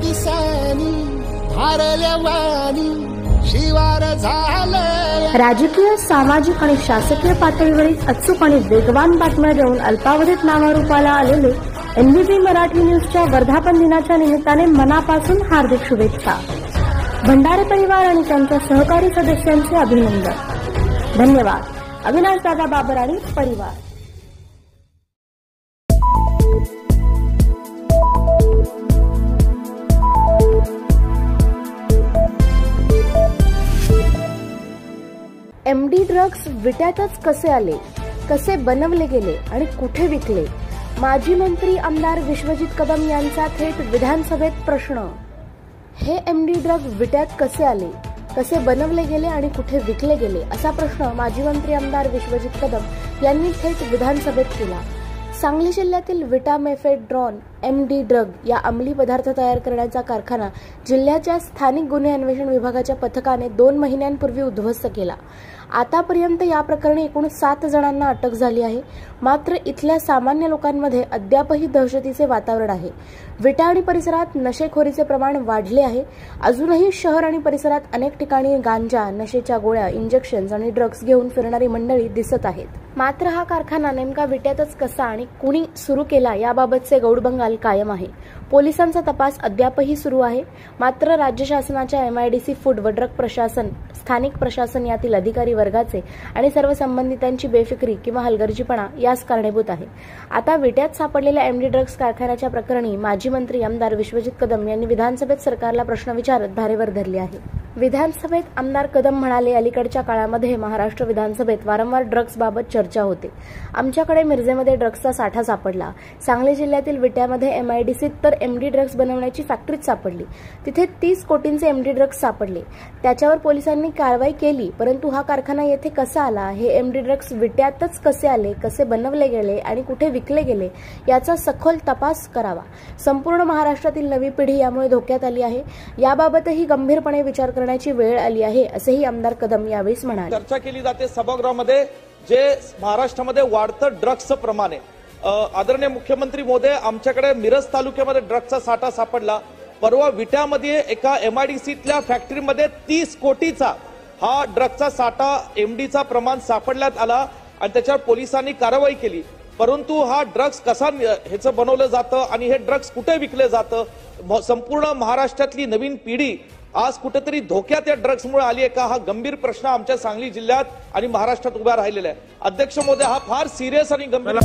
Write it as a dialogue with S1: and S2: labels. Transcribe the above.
S1: दिसानी भारल्यावानी शिवार झालं।
S2: राजकीय, सामाजिक आणि शासकीय पातळीवरील अचूक आणि वेगवान बातम्या देऊन अल्पावधीत नावारूपाला आलेले NBP मराठी न्यूजच्या वर्धापन दिनाच्या निमित्ताने मनापासून हार्दिक शुभेच्छा। भंडारे परिवार आणि त्यांच्या सहकारी सदस्यांचे अभिनंदन। धन्यवाद। अविनाश दादा बाबर आणि परिवार। MD ड्रग्स विट्यातच कसे आले, कसे बनवले गेले आणि कुठे विकले? माजी मंत्री आमदार विश्वजित कदम यांचा थेट विधानसभेत प्रश्न। हे MD ड्रग विट्यात कसे आले, कसे बनवले गेले आणि कुठे विकले गेले असा प्रश्न माजी मंत्री आमदार विश्वजित कदम यांनी थेट विधानसभेत केला। सांगली जिल्ह्यातील विटामेफेड्रॉन MD ड्रग या अंमली पदार्थ तयार करण्याचा कारखाना जिल्ह्याच्या स्थानिक गुन्हे अन्वेषण विभागाच्या पथकाने 2 महिन्यांपूर्वी उद्ध्वस्त केला। आतापर्यंत या प्रकरणी एकूण 7 जणांना अटक झाली आहे। मात्र इथल्या सामान्य लोकांमध्ये अद्यापही दहशतीचे वातावरण आहे। विटा आणि परिसरात नशेखोरीचे प्रमाण वाढले आहे। अजूनही शहर आणि परिसरात अनेक ठिकाणी गांजा, नशेच्या गोळ्या, इंजेक्शन्स आणि ड्रग्स घेऊन फिरणारी मंडळी दिसत आहेत। मात्र हा कारखाना नेमका विट्यातच कसा आणि कुणी सुरू केला याबाबतचे गौडबंगाल कायम आहे। पोलिसांचा तपास अद्यापही सुरू आहे। मात्र राज्य शासनाच्या MIDC फूड व ड्रग प्रशासन, स्थानिक प्रशासन यातील अधिकारी वर्गाचे आणि सर्व संबंधितांची बेफिक्री किंवा हलगर्जीपणा यास कारणीभूत आहे। आता विट्यात सापडलेल्या MD ड्रग्स कारखान्याच्या प्रकरणी माजी मंत्री आमदार विश्वजित कदम यांनी विधानसभेत सरकारला प्रश्न विचारत धारेवर धरले आहे। विधानसभेत आमदार कदम म्हणाले, अलीकडच्या काळामध्ये महाराष्ट्र विधानसभेत वारंवार ड्रग्स बाबत चर्चा होते। आमच्याकडे मिरजेमध्ये ड्रग्सचा साठा सापडला। सांगली जिल्ह्यातील विट्यामध्ये MIDCत तर MD ड्रग्स बनवण्याची फॅक्टरीच सापडली। तिथे 30 कोटींचे MD ड्रग्स सापडले। त्याच्यावर पोलिसांनी कारवाई केली। परंतु हा कारखाना येथे कसा आला, हे MD ड्रग्स विट्यातच कसे आले, कसे बनवले गेले आणि कुठे विकले गेले याचा सखोल तपास करावा। संपूर्ण महाराष्ट्रातील नवी पिढी यामुळे धोक्यात आली आहे। याबाबतही गंभीरपणे विचार करण्याची वेळ आली आहे, असेही आमदार कदम यावेळी म्हणाले।
S3: चर्चा केली जाते सभागृहामध्ये जे महाराष्ट्रामध्ये वाढतं ड्रग्सचं प्रमाण आहे। आदरणीय मुख्यमंत्री महोदय, आमच्याकडे मिरज तालुक्यामध्ये ड्रग्सचा साठा सापडला। परवा विट्यामध्ये एका MIDCतल्या फॅक्टरीमध्ये 30 कोटीचा हा ड्रग्सचा साठा MDचा प्रमाण सापडण्यात आला आणि त्याच्यावर पोलिसांनी कारवाई केली। परंतु हा ड्रग्स कसा ह्याचं बनवलं जातं आणि हे ड्रग्स कुठे विकले जातं, संपूर्ण महाराष्ट्रातली नवीन पिढी आज कुठेतरी धोक्यात या ड्रग्समुळे आली आहे का, हा गंभीर प्रश्न आमच्या सांगली जिल्ह्यात आणि महाराष्ट्रात उभा राहिलेला आहे। अध्यक्ष महोदय, हा फार सिरियस आणि गंभीर